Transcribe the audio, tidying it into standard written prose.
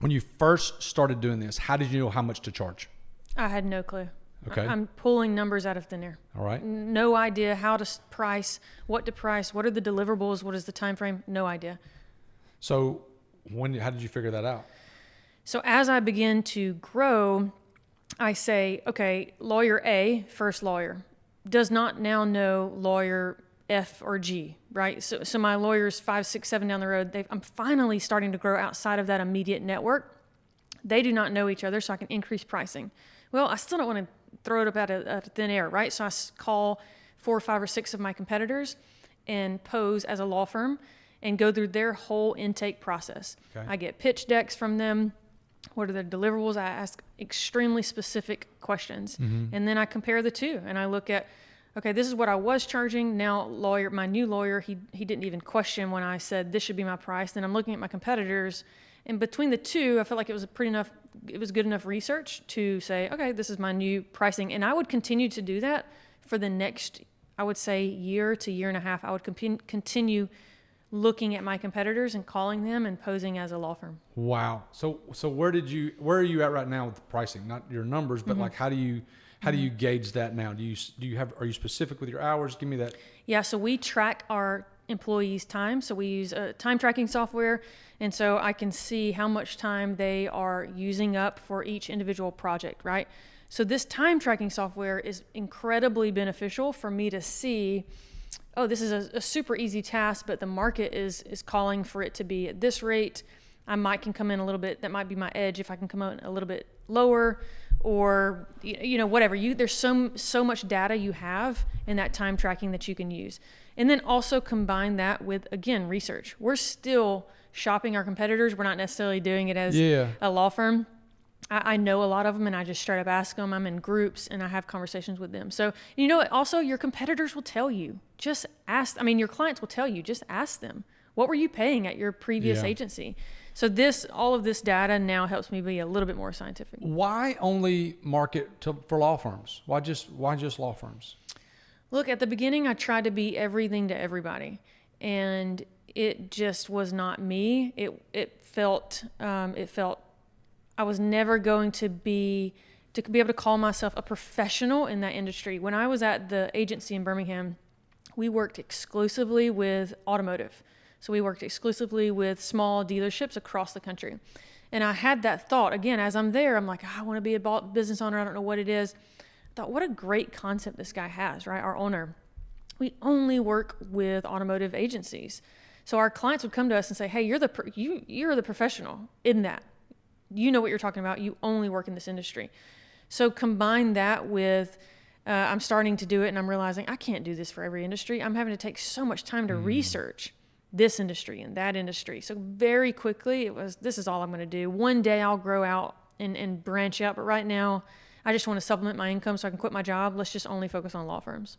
When you first started doing this, how did you know how much to charge? I had no clue. Okay. I'm pulling numbers out of thin air. All right. No idea how to price, what to price, what are the deliverables, what is the time frame? No idea. So how did you figure that out? So as I begin to grow, I say, okay, lawyer A, first lawyer, does not now know lawyer F or G, right? So my lawyers 5, 6, 7 down the road, I'm finally starting to grow outside of that immediate network. They do not know each other, so I can increase pricing. Well, I still don't want to throw it up out of thin air, right? So I call 4 or 5 or 6 of my competitors and pose as a law firm and go through their whole intake process. Okay. I get pitch decks from them. What are the deliverables? I ask extremely specific questions. And then I compare the two and I look at, okay, this is what I was charging. Now my new lawyer, he didn't even question when I said this should be my price. Then I'm looking at my competitors, and between the two, I felt like it was good enough research to say, okay, this is my new pricing. And I would continue to do that for the next, I would say, year to year and a half. I would continue looking at my competitors and calling them and posing as a law firm. Wow. So where are you at right now with the pricing? Not your numbers, but like how do you gauge that now? Are you specific with your hours? Give me that. Yeah. So we track our employees' time. So we use a time tracking software. And so I can see how much time they are using up for each individual project, right? So this time tracking software is incredibly beneficial for me to see, oh, this is a super easy task, but the market is calling for it to be at this rate. I can come in a little bit, that might be my edge if I can come in a little bit lower, or whatever. There's so much data you have in that time tracking that you can use. And then also combine that with, again, research. We're still shopping our competitors. We're not necessarily doing it as a law firm. I know a lot of them, and I just straight up ask them. I'm in groups and I have conversations with them. So, also your competitors will tell you, just ask. Your clients will tell you, just ask them, what were you paying at your previous agency? So all of this data now helps me be a little bit more scientific. Why only market for law firms? Why just law firms? Look, at the beginning, I tried to be everything to everybody, and it just was not me. It felt I was never going to be able to call myself a professional in that industry. When I was at the agency in Birmingham, we worked exclusively with automotive. So we worked exclusively with small dealerships across the country. And I had that thought, again, as I'm there, I'm like, I want to be a business owner. I don't know what it is. I thought, what a great concept this guy has, right? Our owner. We only work with automotive agencies. So our clients would come to us and say, hey, you're the professional in that. You know what you're talking about. You only work in this industry. So combine that with, I'm starting to do it and I'm realizing I can't do this for every industry. I'm having to take so much time to research this industry and that industry. So very quickly this is all I'm going to do. One day I'll grow out and branch out. But right now I just want to supplement my income so I can quit my job. Let's just only focus on law firms.